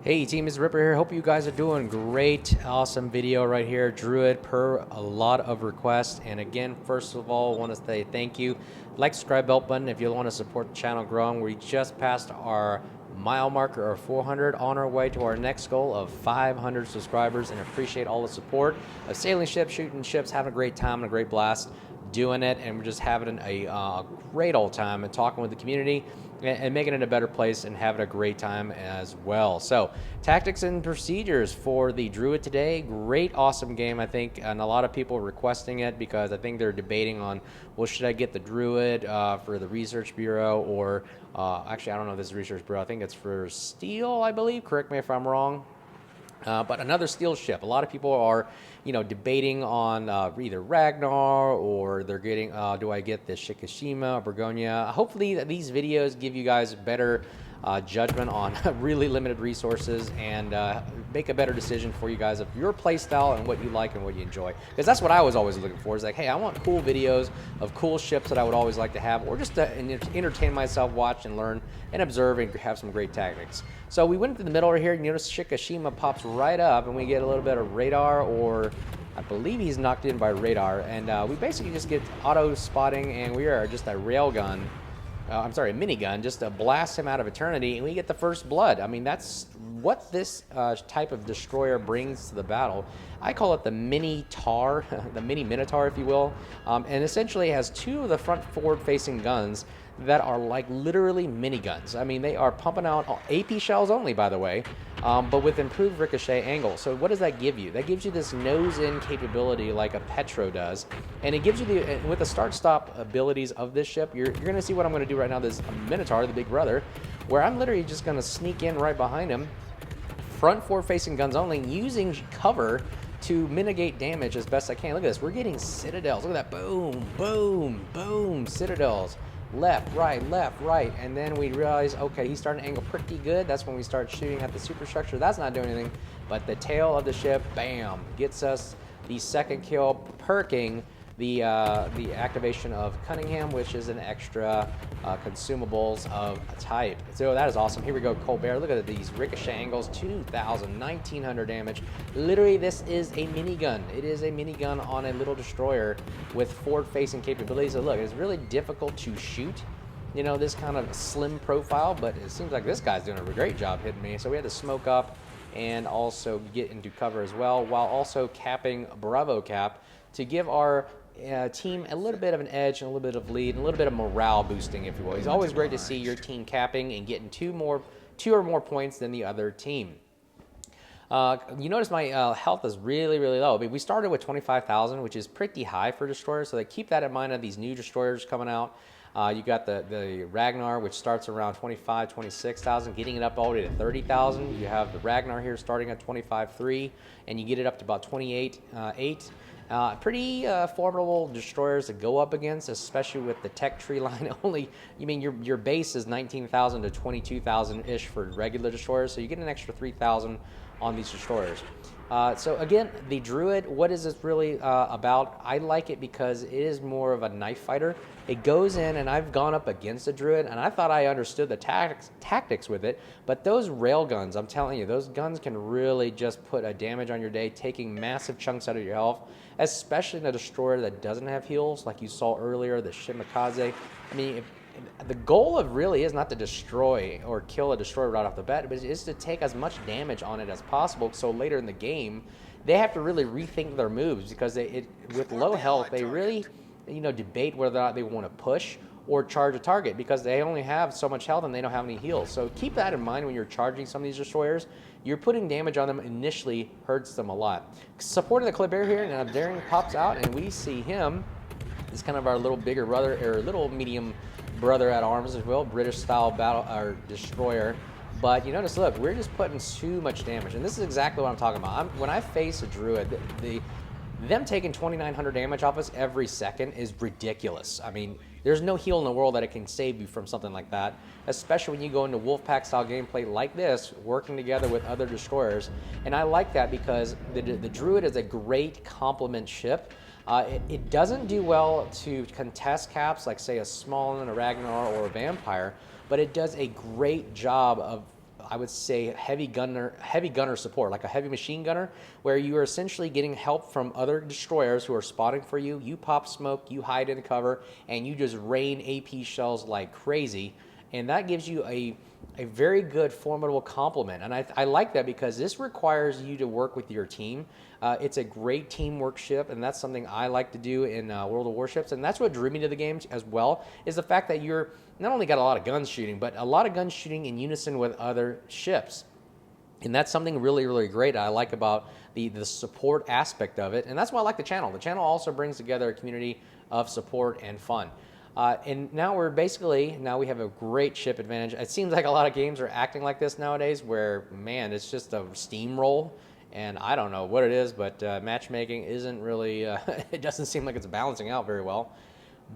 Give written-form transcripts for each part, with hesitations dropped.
Hey team, it's Ripper here. Hope you guys are doing great. Awesome video right here. Druid per a lot of requests. And again, first of all, I want to say thank you. Like, subscribe, bell button if you want to support the channel growing. We just passed our mile marker of 400, on our way to our next goal of 500 subscribers, and appreciate all the support of sailing ships, shooting ships, having a great time and a great blast doing it, and we're just having a great old time and talking with the community and making it a better place and having a great time as well. So tactics and procedures for the Druid today. Great, awesome game, I think, and a lot of people requesting it because I think they're debating on, well, should I get the Druid for the Research Bureau, or actually, I don't know if this is Research Bureau. I think it's for Steel, I believe. Correct me if I'm wrong. But another steel ship. A lot of people are, debating on either Ragnar, or they're getting, do I get the Shikishima, Bergonia? Hopefully these videos give you guys better judgment on really limited resources, and make a better decision for you guys of your play style and what you like and what you enjoy. Because that's what I was always looking for, is like, hey, I want cool videos of cool ships that I would always like to have, or just to entertain myself, watch and learn and observe and have some great tactics. So we went to the middle right here, and you notice Shikishima pops right up, and we get a little bit of radar, or I believe he's knocked in by radar, and we basically just get auto spotting, and we are just a railgun. I'm sorry, a minigun, just to blast him out of eternity, and we get the first blood. I mean, that's what this type of destroyer brings to the battle. I call it the mini Tar, the mini Minotaur, if you will, and essentially has two of the front forward-facing guns that are like literally miniguns. I mean, they are pumping out AP shells only, by the way, but with improved ricochet angle. So what does that give you? That gives you this nose-in capability like a Petro does, and it gives you the, with the start-stop abilities of this ship, you're going to see what I'm going to do right now, this Minotaur, the big brother, where I'm literally just going to sneak in right behind him, front forward-facing guns only, using cover to mitigate damage as best I can. Look at this. We're getting citadels. Look at that. Boom, boom, boom. Citadels. Left, right, and then we realize, okay, he's starting to angle pretty good. That's when we start shooting at the superstructure. That's not doing anything, but the tail of the ship, bam, gets us the second kill, perking the activation of Cunningham, which is an extra consumables of type. So that is awesome. Here we go, Colbert. Look at these ricochet angles, 2,000, 1,900 damage. Literally, this is a minigun. It is a minigun on a little destroyer with forward-facing capabilities. So look, it's really difficult to shoot, this kind of slim profile, but it seems like this guy's doing a great job hitting me. So we had to smoke up and also get into cover as well, while also capping Bravo Cap to give our team a little bit of an edge and a little bit of lead and a little bit of morale boosting, if you will. It's always great to see your team capping and getting two or more points than the other team. You notice my health is really, really low. I mean, we started with 25,000, which is pretty high for destroyers, so they keep that in mind of these new destroyers coming out. You got the Ragnar, which starts around 25, 26,000, getting it up all the way to 30,000. You have the Ragnar here starting at 25.3, and you get it up to about 28.8. Pretty formidable destroyers to go up against, especially with the tech tree line. Only, your base is 19,000 to 22,000-ish for regular destroyers, so you get an extra 3,000 on these destroyers. So again, the Druid, what is this really about? I like it because it is more of a knife fighter. It goes in, and I've gone up against a Druid, and I thought I understood the tactics with it, but those rail guns, I'm telling you, those guns can really just put a damage on your day, taking massive chunks out of your health, especially in a destroyer that doesn't have heals, like you saw earlier, the Shimakaze. I mean, the goal of really is not to destroy or kill a destroyer right off the bat, but it is to take as much damage on it as possible, so later in the game, they have to really rethink their moves, because with low health, they really debate whether or not they want to push or charge a target, because they only have so much health and they don't have any heals. So keep that in mind when you're charging some of these destroyers. You're putting damage on them initially hurts them a lot. Supporting the Kleber here, and Daring pops out, and we see him. He's kind of our little bigger brother, or little medium brother at arms as well, British style battle or destroyer. But you notice, look, we're just putting too much damage, and this is exactly what I'm talking about. When I face a Druid, them taking 2,900 damage off us every second is ridiculous. I mean, there's no heal in the world that it can save you from something like that, especially when you go into Wolfpack style gameplay like this, working together with other destroyers. And I like that because the Druid is a great complement ship. It doesn't do well to contest caps like, say, a Smallin, a Ragnar, or a Vampire, but it does a great job of, I would say, heavy gunner support, like a heavy machine gunner, where you are essentially getting help from other destroyers who are spotting for you. You pop smoke, you hide in cover, and you just rain AP shells like crazy. And that gives you a very good, formidable complement. And I like that because this requires you to work with your team. It's a great teamwork ship, and that's something I like to do in World of Warships. And that's what drew me to the game as well, is the fact that you're not only got a lot of guns shooting, but a lot of guns shooting in unison with other ships. And that's something really, really great I like about the support aspect of it. And that's why I like the channel. The channel also brings together a community of support and fun. And now we have a great ship advantage. It seems like a lot of games are acting like this nowadays where, man, it's just a steamroll. And I don't know what it is, but matchmaking isn't really, it doesn't seem like it's balancing out very well.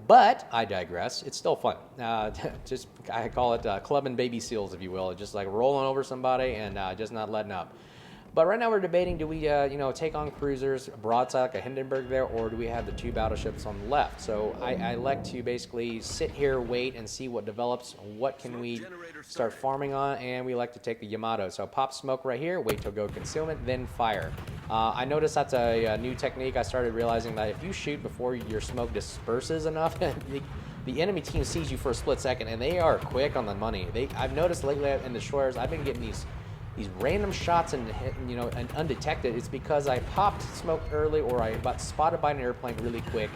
But I digress. It's still fun. I call it clubbing baby seals, if you will. Just like rolling over somebody and just not letting up. But right now we're debating, do we take on cruisers broadside like a Hindenburg there, or do we have the 2 battleships on the left? So I like to basically sit here, wait, and see what develops. What can we start farming on? And we like to take the Yamato. So pop smoke right here, wait till go concealment, then fire. I noticed that's a new technique. I started realizing that if you shoot before your smoke disperses enough, the enemy team sees you for a split second, and they are quick on the money. I've noticed lately in destroyers, I've been getting these random shots and undetected. It's because I popped smoke early, or I got spotted by an airplane really quick.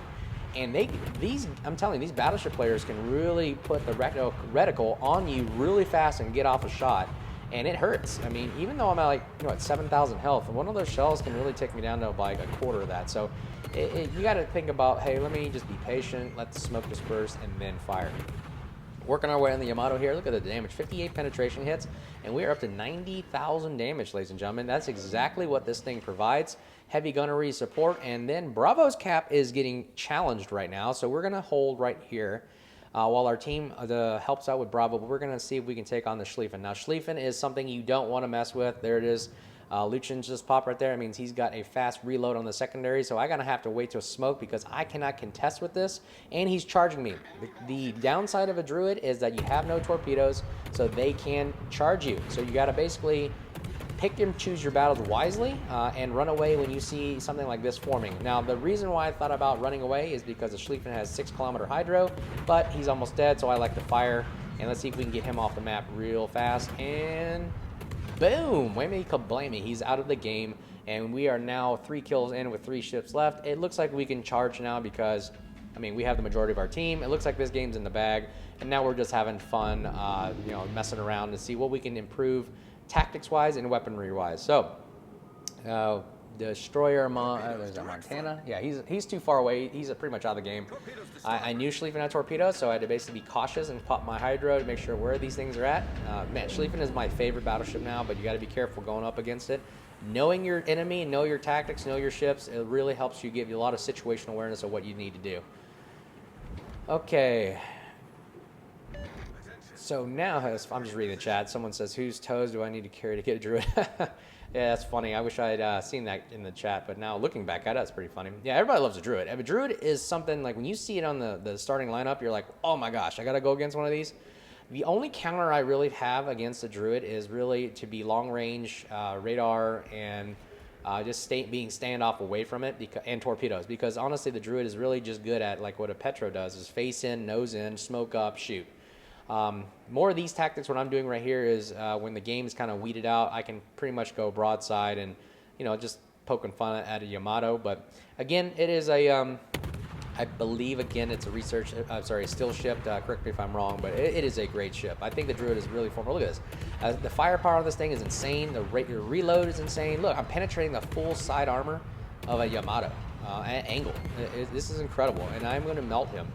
And I'm telling you, these battleship players can really put the reticle on you really fast and get off a shot, and it hurts. I mean, even though I'm at 7,000 health, one of those shells can really take me down to like a quarter of that. So you got to think about, hey, let me just be patient, let the smoke disperse, and then fire. Working our way on the Yamato here. Look at the damage. 58 penetration hits, and we are up to 90,000 damage, ladies and gentlemen. That's exactly what this thing provides. Heavy gunnery support, and then Bravo's cap is getting challenged right now, so we're going to hold right here while our team helps out with Bravo, but we're going to see if we can take on the Schlieffen. Now, Schlieffen is something you don't want to mess with. There it is. Luchen's just popped right there. It means he's got a fast reload on the secondary, so I'm going to have to wait to smoke because I cannot contest with this, and he's charging me. The downside of a Druid is that you have no torpedoes, so they can charge you. So you got to basically pick and choose your battles wisely and run away when you see something like this forming. Now, the reason why I thought about running away is because the Schlieffen has 6-kilometer hydro, but he's almost dead, so I like to fire, and let's see if we can get him off the map real fast, and boom! Whammy kablammy. He's out of the game, and we are now 3 kills in with 3 ships left. It looks like we can charge now because, I mean, we have the majority of our team. It looks like this game's in the bag, and now we're just having fun, messing around to see what we can improve tactics-wise and weaponry-wise. So, Destroyer, there's that Montana. Yeah, he's too far away. He's pretty much out of the game. I knew Schlieffen had torpedoes, so I had to basically be cautious and pop my hydro to make sure where these things are at. Man, Schlieffen is my favorite battleship now, but you got to be careful going up against it. Knowing your enemy, know your tactics, know your ships, it really helps you, give you a lot of situational awareness of what you need to do. Okay. So now, I'm just reading the chat. Someone says, whose toes do I need to carry to get a Druid? Yeah, that's funny. I wish I had seen that in the chat, but now looking back at it, it's pretty funny. Yeah, everybody loves a Druid. A Druid is something, like when you see it on the starting lineup, you're like, oh my gosh, I got to go against one of these. The only counter I really have against a Druid is really to be long range, radar, and just being standoff away from it, and torpedoes. Because honestly, the Druid is really just good at like what a Petro does, is face in, nose in, smoke up, shoot. More of these tactics, what I'm doing right here is when the game is kind of weeded out, I can pretty much go broadside and, just poking fun at a Yamato. But again, it is a, I believe, again, it's a still ship. Correct me if I'm wrong, but it is a great ship. I think the Druid is really formidable. Look at this. The firepower on this thing is insane. Your reload is insane. Look, I'm penetrating the full side armor of a Yamato at angle. This is incredible, and I'm going to melt him.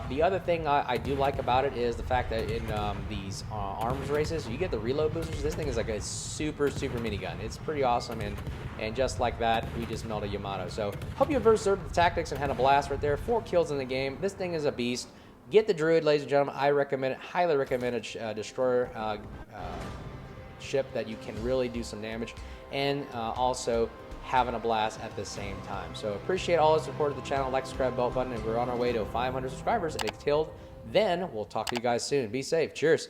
The other thing I do like about it is the fact that in these arms races, you get the reload boosters. This thing is like a super minigun. It's pretty awesome, and just like that, we just melt a Yamato. So hope you observed the tactics and had a blast right there. 4 kills in the game. This thing is a beast. Get the Druid, ladies and gentlemen. I recommend it. Highly recommend a destroyer ship that you can really do some damage, and also having a blast at the same time. So appreciate all the support of the channel. Like, subscribe, bell button, and we're on our way to 500 subscribers. And until then, we'll talk to you guys soon. Be safe. Cheers.